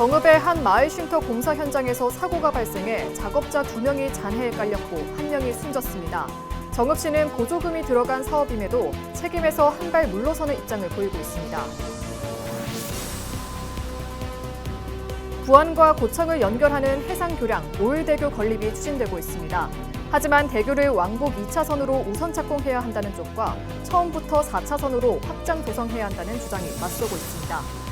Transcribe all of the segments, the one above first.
정읍의 한 마을 쉼터 공사 현장에서 사고가 발생해 작업자 2명이 잔해에 깔렸고 1명이 숨졌습니다. 정읍시는 보조금이 들어간 사업임에도 책임에서 한 발 물러서는 입장을 보이고 있습니다. 부안과 고창을 연결하는 해상교량 노을대교 건립이 추진되고 있습니다. 하지만 대교를 왕복 2차선으로 우선 착공해야 한다는 쪽과 처음부터 4차선으로 확장 조성해야 한다는 주장이 맞서고 있습니다.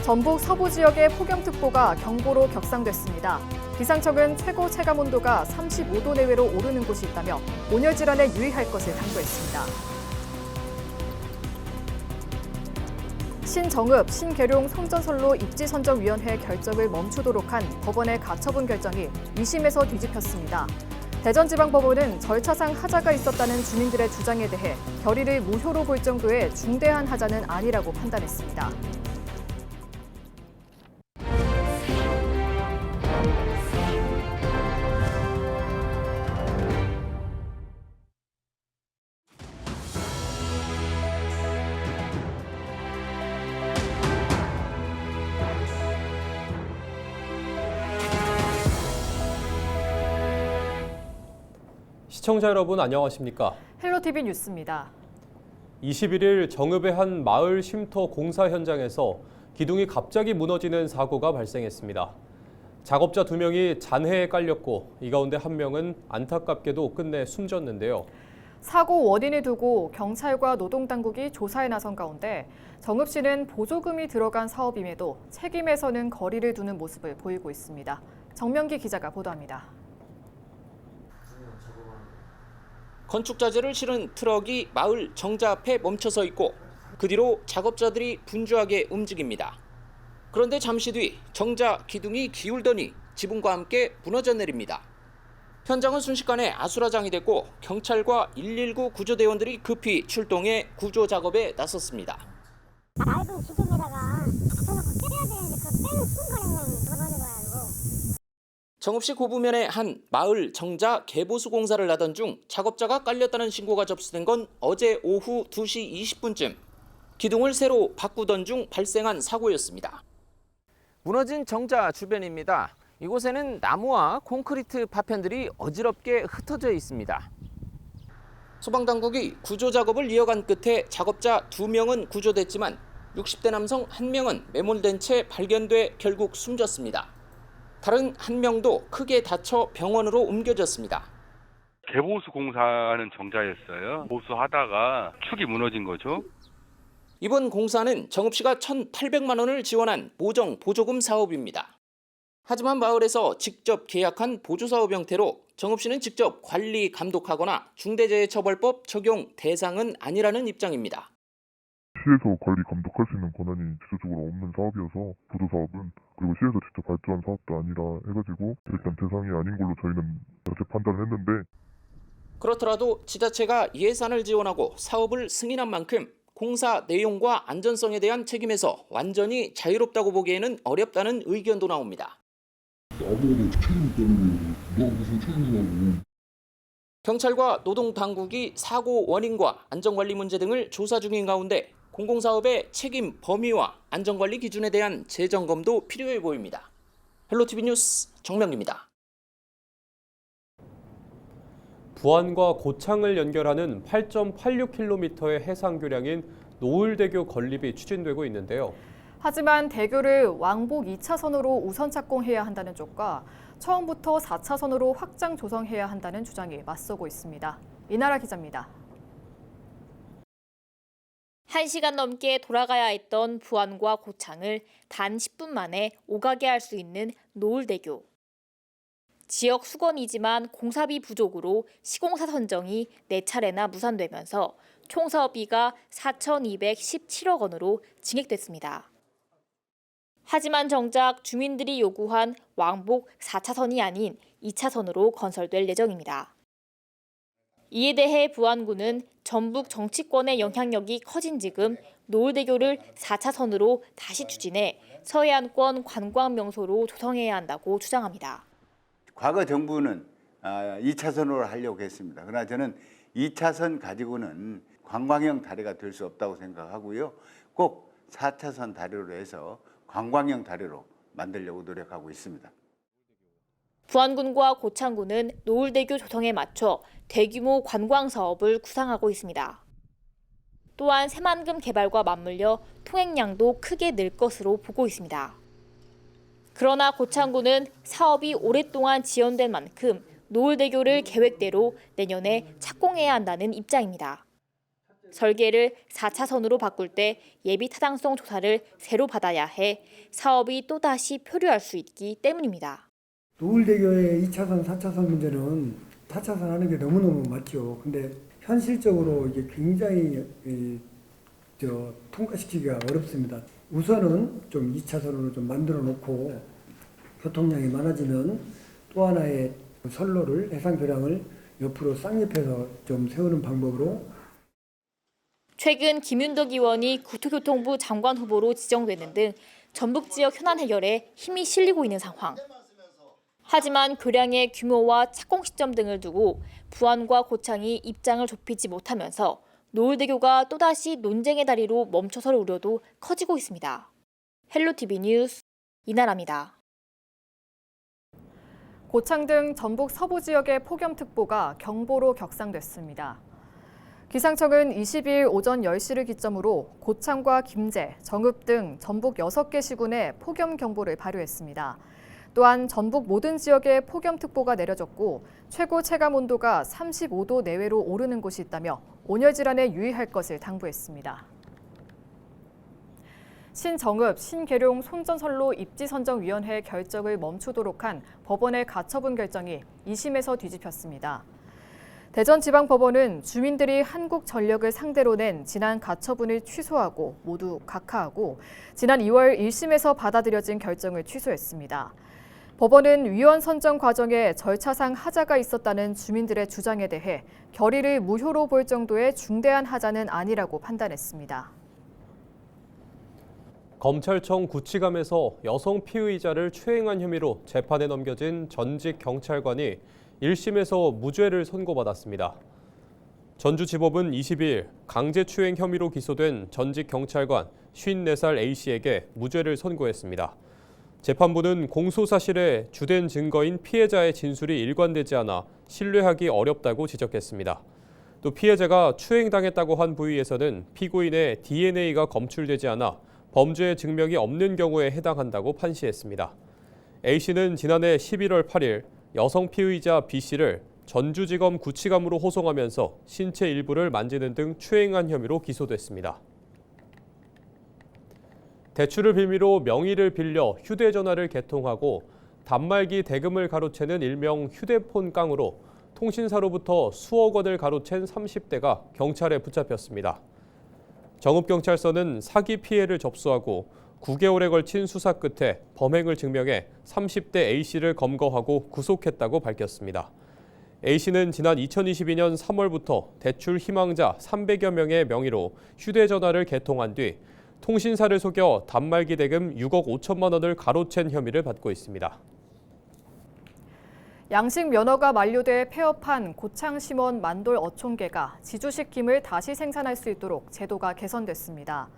전북 서부 지역의 폭염특보가 경보로 격상됐습니다. 기상청은 최고 체감온도가 35도 내외로 오르는 곳이 있다며 온열 질환에 유의할 것을 당부했습니다. 신정읍, 신계룡 성전선로 입지선정위원회 결정을 멈추도록 한 법원의 가처분 결정이 2심에서 뒤집혔습니다. 대전지방법원은 절차상 하자가 있었다는 주민들의 주장에 대해 결의를 무효로 볼 정도의 중대한 하자는 아니라고 판단했습니다. 시청자 여러분 안녕하십니까? 헬로티비 뉴스입니다. 21일 정읍의 한 마을 쉼터 공사 현장에서 기둥이 갑자기 무너지는 사고가 발생했습니다. 작업자 2명이 잔해에 깔렸고 이 가운데 1명은 안타깝게도 끝내 숨졌는데요. 사고 원인을 두고 경찰과 노동당국이 조사에 나선 가운데 정읍시는 보조금이 들어간 사업임에도 책임에서는 거리를 두는 모습을 보이고 있습니다. 정명기 기자가 보도합니다. 건축자재를 실은 트럭이 마을 정자 앞에 멈춰서 있고 그 뒤로 작업자들이 분주하게 움직입니다. 그런데 잠시 뒤 정자 기둥이 기울더니 지붕과 함께 무너져 내립니다. 현장은 순식간에 아수라장이 됐고 경찰과 119 구조대원들이 급히 출동해 구조 작업에 나섰습니다. 낡은 기둥에다가 붙여놓고 때려야 되는데 그 빼는 순간에 무너져가지고. 정읍시 고부면의 한 마을 정자 개보수 공사를 하던 중 작업자가 깔렸다는 신고가 접수된 건 어제 오후 2시 20분쯤. 기둥을 새로 바꾸던 중 발생한 사고였습니다. 무너진 정자 주변입니다. 이곳에는 나무와 콘크리트 파편들이 어지럽게 흩어져 있습니다. 소방당국이 구조 작업을 이어간 끝에 작업자 2명은 구조됐지만 60대 남성 1명은 매몰된 채 발견돼 결국 숨졌습니다. 다른 1명도 크게 다쳐 병원으로 옮겨졌습니다. 개보수 공사하는 정자였어요. 보수하다가 축이 무너진 거죠. 이번 공사는 정읍시가 1,800만 원을 지원한 모정 보조금 사업입니다. 하지만 마을에서 직접 계약한 보조사업 형태로 정읍시는 직접 관리 감독하거나 중대재해처벌법 적용 대상은 아니라는 입장입니다. 시에서 관리 감독할 수 있는 권한이 직접적으로 없는 사업이어서 보조사업은 그리고 시에서 직접 발주한 사업도 아니라 해가지고 일단 대상이 아닌 걸로 저희는 그렇게 판단을 했는데 그렇더라도 지자체가 예산을 지원하고 사업을 승인한 만큼 공사 내용과 안전성에 대한 책임에서 완전히 자유롭다고 보기에는 어렵다는 의견도 나옵니다. 아무래도 책임 때문에 누가 무슨 책임이냐고. 경찰과 노동당국이 사고 원인과 안전관리 문제 등을 조사 중인 가운데 공공사업의 책임 범위와 안전관리 기준에 대한 재점검도 필요해 보입니다. 헬로티비 뉴스 정명기입니다. 부안과 고창을 연결하는 8.86km의 해상교량인 노을대교 건립이 추진되고 있는데요. 하지만 대교를 왕복 2차선으로 우선 착공해야 한다는 쪽과 처음부터 4차선으로 확장 조성해야 한다는 주장이 맞서고 있습니다. 이나라 기자입니다. 1시간 넘게 돌아가야 했던 부안과 고창을 단 10분 만에 오가게 할 수 있는 노을대교. 지역 수건이지만 공사비 부족으로 시공사 선정이 4차례나 무산되면서 총 사업비가 4,217억 원으로 증액됐습니다. 하지만 정작 주민들이 요구한 왕복 4차선이 아닌 2차선으로 건설될 예정입니다. 이에 대해 부안군은 전북 정치권의 영향력이 커진 지금 노을대교를 4차선으로 다시 추진해 서해안권 관광명소로 조성해야 한다고 주장합니다. 과거 정부는 2차선으로 하려고 했습니다. 그러나 저는 2차선 가지고는 관광형 다리가 될 수 없다고 생각하고요. 꼭 4차선 다리로 해서 관광형 다리로 만들려고 노력하고 있습니다. 부안군과 고창군은 노을대교 조성에 맞춰 대규모 관광 사업을 구상하고 있습니다. 또한 새만금 개발과 맞물려 통행량도 크게 늘 것으로 보고 있습니다. 그러나 고창군은 사업이 오랫동안 지연된 만큼 노을대교를 계획대로 내년에 착공해야 한다는 입장입니다. 설계를 4차선으로 바꿀 때 예비 타당성 조사를 새로 받아야 해 사업이 또다시 표류할 수 있기 때문입니다. 노을대교의 2차선, 4차선 문제는 4차선 하는 게 너무너무 맞죠. 근데 현실적으로 이게 굉장히 통과시키기가 어렵습니다. 우선은 좀 2차선으로 좀 만들어 놓고 교통량이 많아지면 또 하나의 선로를 해상교량을 옆으로 쌍립해서 좀 세우는 방법으로. 최근 김윤덕 의원이 국토교통부 장관 후보로 지정되는 등 전북 지역 현안 해결에 힘이 실리고 있는 상황. 하지만 교량의 규모와 착공 시점 등을 두고 부안과 고창이 입장을 좁히지 못하면서 노을대교가 또다시 논쟁의 다리로 멈춰설 우려도 커지고 있습니다. 헬로티비 뉴스 이나라입니다. 고창 등 전북 서부 지역의 폭염특보가 경보로 격상됐습니다. 기상청은 22일 오전 10시를 기점으로 고창과 김제, 정읍 등 전북 6개 시군에 폭염경보를 발효했습니다. 또한 전북 모든 지역에 폭염특보가 내려졌고 최고 체감온도가 35도 내외로 오르는 곳이 있다며 온열 질환에 유의할 것을 당부했습니다. 신정읍, 신계룡 손전선로 입지선정위원회 결정을 멈추도록 한 법원의 가처분 결정이 2심에서 뒤집혔습니다. 대전지방법원은 주민들이 한국전력을 상대로 낸 지난 가처분을 취소하고 모두 각하하고 지난 2월 1심에서 받아들여진 결정을 취소했습니다. 법원은 위원 선정 과정에 절차상 하자가 있었다는 주민들의 주장에 대해 결의를 무효로 볼 정도의 중대한 하자는 아니라고 판단했습니다. 검찰청 구치감에서 여성 피의자를 추행한 혐의로 재판에 넘겨진 전직 경찰관이 1심에서 무죄를 선고받았습니다. 전주지법은 22일 강제추행 혐의로 기소된 전직 경찰관 54살 A씨에게 무죄를 선고했습니다. 재판부는 공소사실에 주된 증거인 피해자의 진술이 일관되지 않아 신뢰하기 어렵다고 지적했습니다. 또 피해자가 추행당했다고 한 부위에서는 피고인의 DNA가 검출되지 않아 범죄 증명이 없는 경우에 해당한다고 판시했습니다. A씨는 지난해 11월 8일 여성 피의자 B씨를 전주지검 구치감으로 호송하면서 신체 일부를 만지는 등 추행한 혐의로 기소됐습니다. 대출을 빌미로 명의를 빌려 휴대전화를 개통하고 단말기 대금을 가로채는 일명 휴대폰 깡으로 통신사로부터 수억 원을 가로챈 30대가 경찰에 붙잡혔습니다. 정읍경찰서는 사기 피해를 접수하고 9개월에 걸친 수사 끝에 범행을 증명해 30대 A씨를 검거하고 구속했다고 밝혔습니다. A씨는 지난 2022년 3월부터 대출 희망자 300여 명의 명의로 휴대전화를 개통한 뒤 통신사를 속여 단말기 대금 6억 5천만 원을 가로챈 혐의를 받고 있습니다. 양식 면허가 만료돼 폐업한 고창심원 만돌 어촌계가 지주식김을 다시 생산할 수 있도록 제도가 개선됐습니다.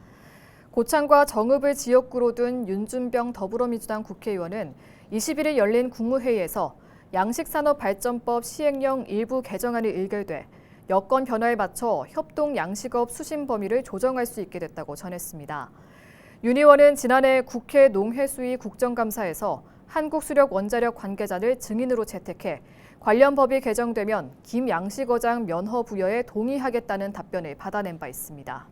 고창과 정읍을 지역구로 둔 윤준병 더불어민주당 국회의원은 21일 열린 국무회의에서 양식산업발전법 시행령 일부 개정안이 의결돼 여건 변화에 맞춰 협동 양식업 수신 범위를 조정할 수 있게 됐다고 전했습니다. 윤 의원은 지난해 국회 농해수위 국정감사에서 한국수력원자력 관계자를 증인으로 채택해 관련 법이 개정되면 김 양식어장 면허 부여에 동의하겠다는 답변을 받아낸 바 있습니다.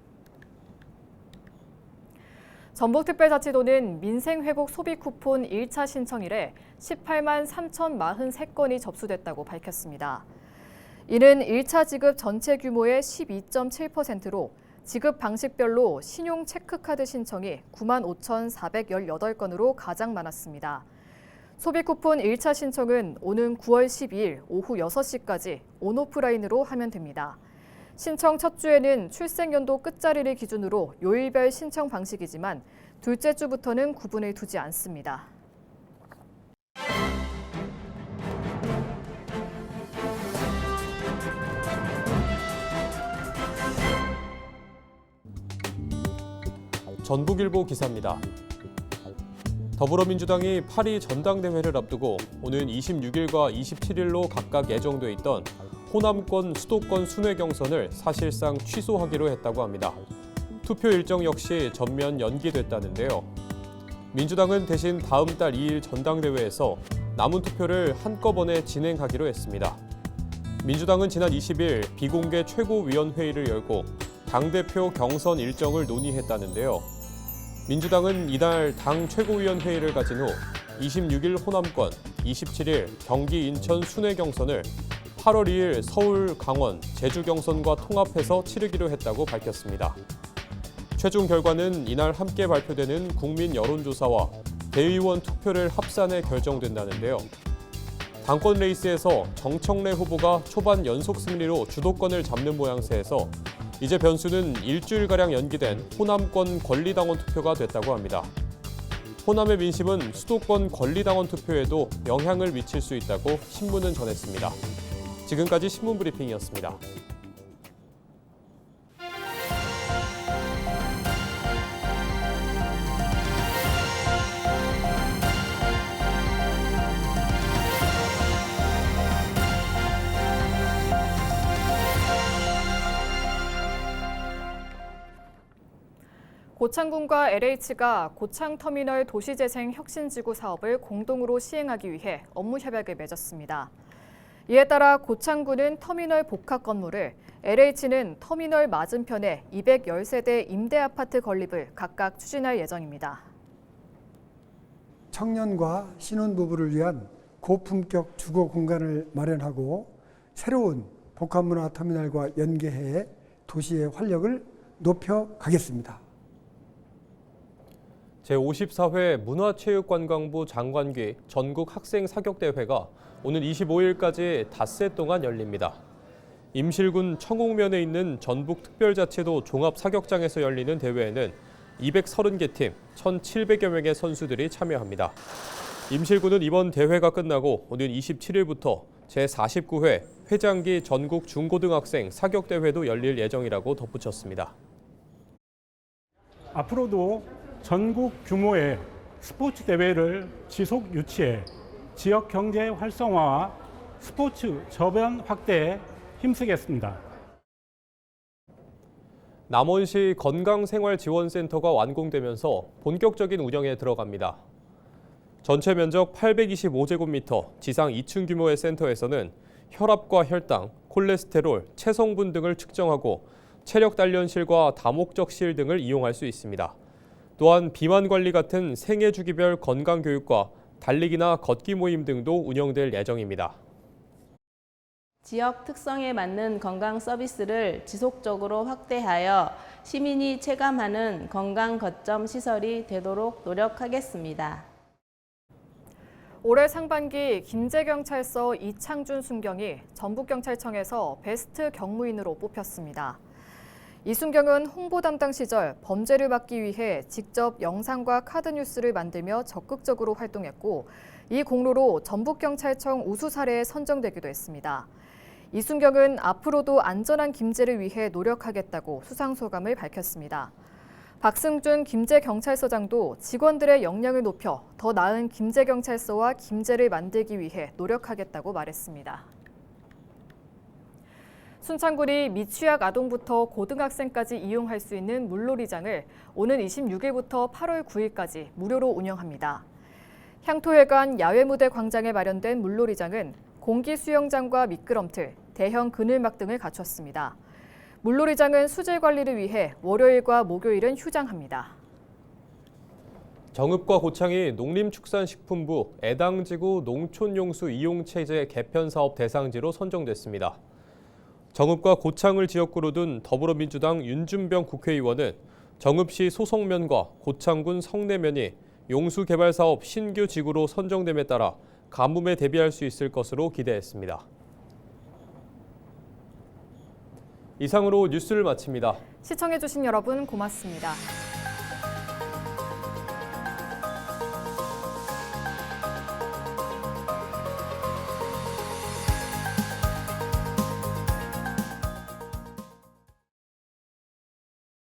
전북특별자치도는 민생회복 소비 쿠폰 1차 신청일에 18만 3,043건이 접수됐다고 밝혔습니다. 이는 1차 지급 전체 규모의 12.7%로 지급 방식별로 신용 체크카드 신청이 9만 5,418건으로 가장 많았습니다. 소비 쿠폰 1차 신청은 오는 9월 12일 오후 6시까지 온오프라인으로 하면 됩니다. 신청 첫 주에는 출생연도 끝자리를 기준으로 요일별 신청 방식이지만 둘째 주부터는 구분을 두지 않습니다. 전북일보 기사입니다. 더불어민주당이 8.2 전당대회를 앞두고 오는 26일과 27일로 각각 예정돼 있던 호남권, 수도권 순회 경선을 사실상 취소하기로 했다고 합니다. 투표 일정 역시 전면 연기됐다는데요. 민주당은 대신 다음 달 2일 전당대회에서 남은 투표를 한꺼번에 진행하기로 했습니다. 민주당은 지난 20일 비공개 최고위원회의를 열고 당대표 경선 일정을 논의했다는데요. 민주당은 이날 당 최고위원회의를 가진 후 26일 호남권, 27일 경기 인천 순회 경선을 8월 2일 서울, 강원, 제주 경선과 통합해서 치르기로 했다고 밝혔습니다. 최종 결과는 이날 함께 발표되는 국민 여론조사와 대의원 투표를 합산해 결정된다는데요. 당권 레이스에서 정청래 후보가 초반 연속 승리로 주도권을 잡는 모양새에서 이제 변수는 일주일가량 연기된 호남권 권리당원 투표가 됐다고 합니다. 호남의 민심은 수도권 권리당원 투표에도 영향을 미칠 수 있다고 신문은 전했습니다. 지금까지 신문브리핑이었습니다. 고창군과 LH가 고창터미널 도시재생 혁신지구 사업을 공동으로 시행하기 위해 업무 협약을 맺었습니다. 이에 따라 고창군은 터미널 복합 건물을, LH는 터미널 맞은편에 213대 임대아파트 건립을 각각 추진할 예정입니다. 청년과 신혼부부를 위한 고품격 주거 공간을 마련하고 새로운 복합문화터미널과 연계해 도시의 활력을 높여가겠습니다. 제54회 문화체육관광부 장관기 전국 학생 사격대회가 오는 25일까지 닷새 동안 열립니다. 임실군 청옥면에 있는 전북특별자치도 종합사격장에서 열리는 대회에는 230개 팀, 1,700여 명의 선수들이 참여합니다. 임실군은 이번 대회가 끝나고 오는 27일부터 제49회 회장기 전국 중고등학생 사격대회도 열릴 예정이라고 덧붙였습니다. 앞으로도 전국 규모의 스포츠 대회를 지속 유치해 지역 경제 활성화와 스포츠 저변 확대에 힘쓰겠습니다. 남원시 건강생활지원센터가 완공되면서 본격적인 운영에 들어갑니다. 전체 면적 825제곱미터, 지상 2층 규모의 센터에서는 혈압과 혈당, 콜레스테롤, 체성분 등을 측정하고 체력 단련실과 다목적실 등을 이용할 수 있습니다. 또한 비만 관리 같은 생애 주기별 건강 교육과 달리기나 걷기 모임 등도 운영될 예정입니다. 지역 특성에 맞는 건강 서비스를 지속적으로 확대하여 시민이 체감하는 건강 거점 시설이 되도록 노력하겠습니다. 올해 상반기 김제경찰서 이창준 순경이 전북경찰청에서 베스트 경무인으로 뽑혔습니다. 이순경은 홍보 담당 시절 범죄를 막기 위해 직접 영상과 카드 뉴스를 만들며 적극적으로 활동했고, 이 공로로 전북경찰청 우수 사례에 선정되기도 했습니다. 이순경은 앞으로도 안전한 김제를 위해 노력하겠다고 수상소감을 밝혔습니다. 박승준 김제경찰서장도 직원들의 역량을 높여 더 나은 김제경찰서와 김제를 만들기 위해 노력하겠다고 말했습니다. 순창군이 미취학 아동부터 고등학생까지 이용할 수 있는 물놀이장을 오는 26일부터 8월 9일까지 무료로 운영합니다. 향토회관 야외무대 광장에 마련된 물놀이장은 공기 수영장과 미끄럼틀, 대형 그늘막 등을 갖췄습니다. 물놀이장은 수질 관리를 위해 월요일과 목요일은 휴장합니다. 정읍과 고창이 농림축산식품부 애당지구 농촌용수 이용체제 개편 사업 대상지로 선정됐습니다. 정읍과 고창을 지역구로 둔 더불어민주당 윤준병 국회의원은 정읍시 소성면과 고창군 성내면이 용수개발사업 신규 지구로 선정됨에 따라 가뭄에 대비할 수 있을 것으로 기대했습니다. 이상으로 뉴스를 마칩니다. 시청해주신 여러분 고맙습니다.